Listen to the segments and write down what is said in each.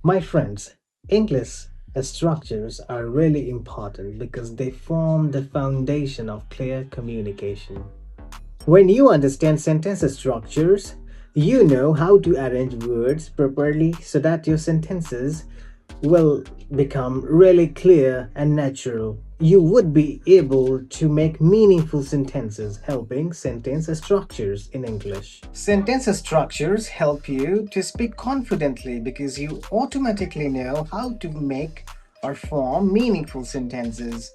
My friends, English structures are really important because they form the foundation of clear communication. When you understand sentence structures, you know how to arrange words properly so that your sentences will become really clear and natural. You would be able to make meaningful sentences, helping sentence structures in English. Sentence structures help you to speak confidently because you automatically know how to make or form meaningful sentences.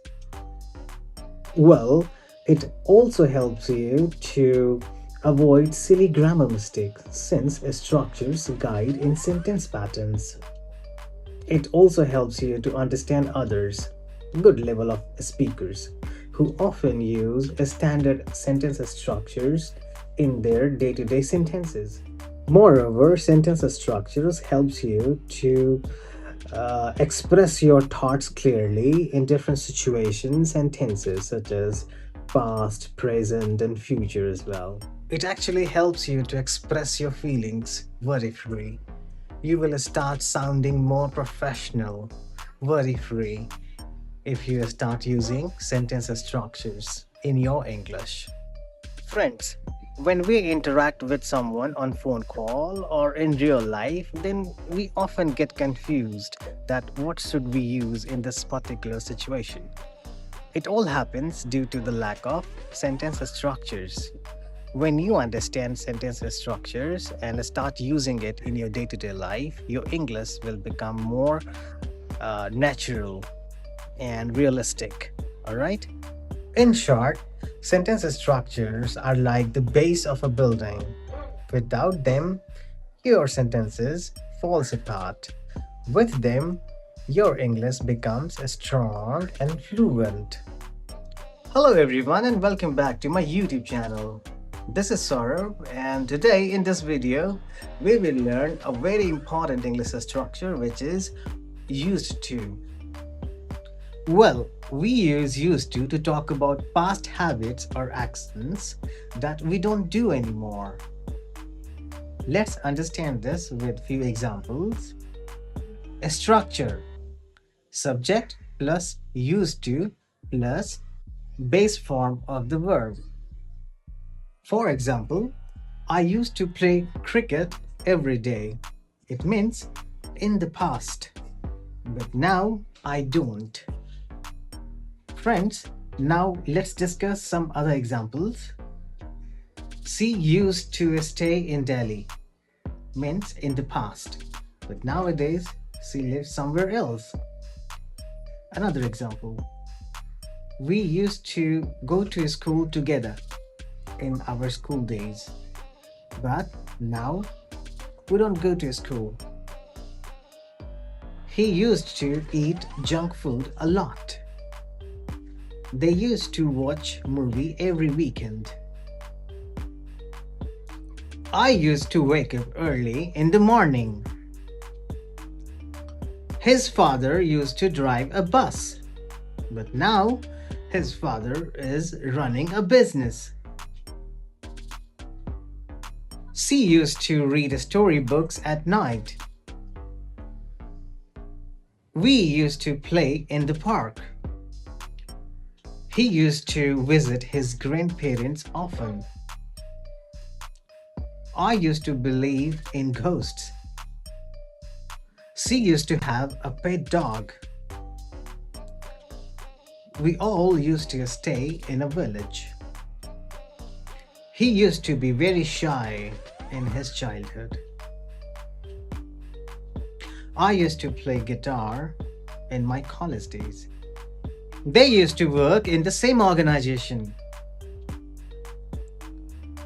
Well, it also helps you to avoid silly grammar mistakes since structures guide in sentence patterns. It also helps you to understand others, good level of speakers, who often use standard sentence structures in their day-to-day sentences. Moreover, sentence structures helps you to express your thoughts clearly in different situations and tenses such as past, present, and future as well. It actually helps you to express your feelings worry free. You will start sounding more professional, worry free, if you start using sentence structures in your English. Friends, when we interact with someone on phone call or in real life, then we often get confused that what should we use in this particular situation. It all happens due to the lack of sentence structures. When you understand sentence structures and start using it in your day-to-day life, your English will become more natural and realistic. All right? In short, sentence structures are like the base of a building. Without them, your sentences falls apart. With them, your English becomes strong and fluent. Hello everyone and welcome back to my YouTube channel. This is Saurabh and today in this video, we will learn a very important English structure which is used to. Well, we use used to talk about past habits or actions that we don't do anymore. Let's understand this with few examples. A structure: subject plus used to plus base form of the verb. For example, I used to play cricket every day. It means in the past, but now I don't. Friends, now let's discuss some other examples. She used to stay in Delhi means in the past, but nowadays she lives somewhere else. Another example. We used to go to school together in our school days, but now we don't go to school. He used to eat junk food a lot. They used to watch movie every weekend. I used to wake up early in the morning. His father used to drive a bus, but now his father is running a business. She used to read storybooks at night. We used to play in the park. He used to visit his grandparents often. I used to believe in ghosts. She used to have a pet dog. We all used to stay in a village. He used to be very shy in his childhood. I used to play guitar in my college days. They used to work in the same organization.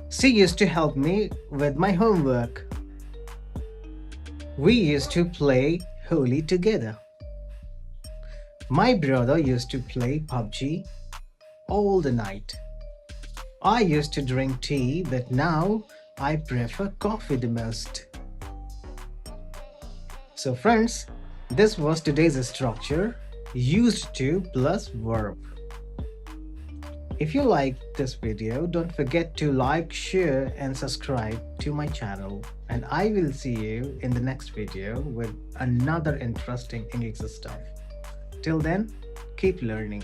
She used to help me with my homework. We used to play Holi together. My brother used to play PUBG all the night. I used to drink tea, but now I prefer coffee the most. So friends, this was today's structure, used to plus verb. If you liked this video, don't forget to like, share and subscribe to my channel. And I will see you in the next video with another interesting English stuff. Till then, keep learning.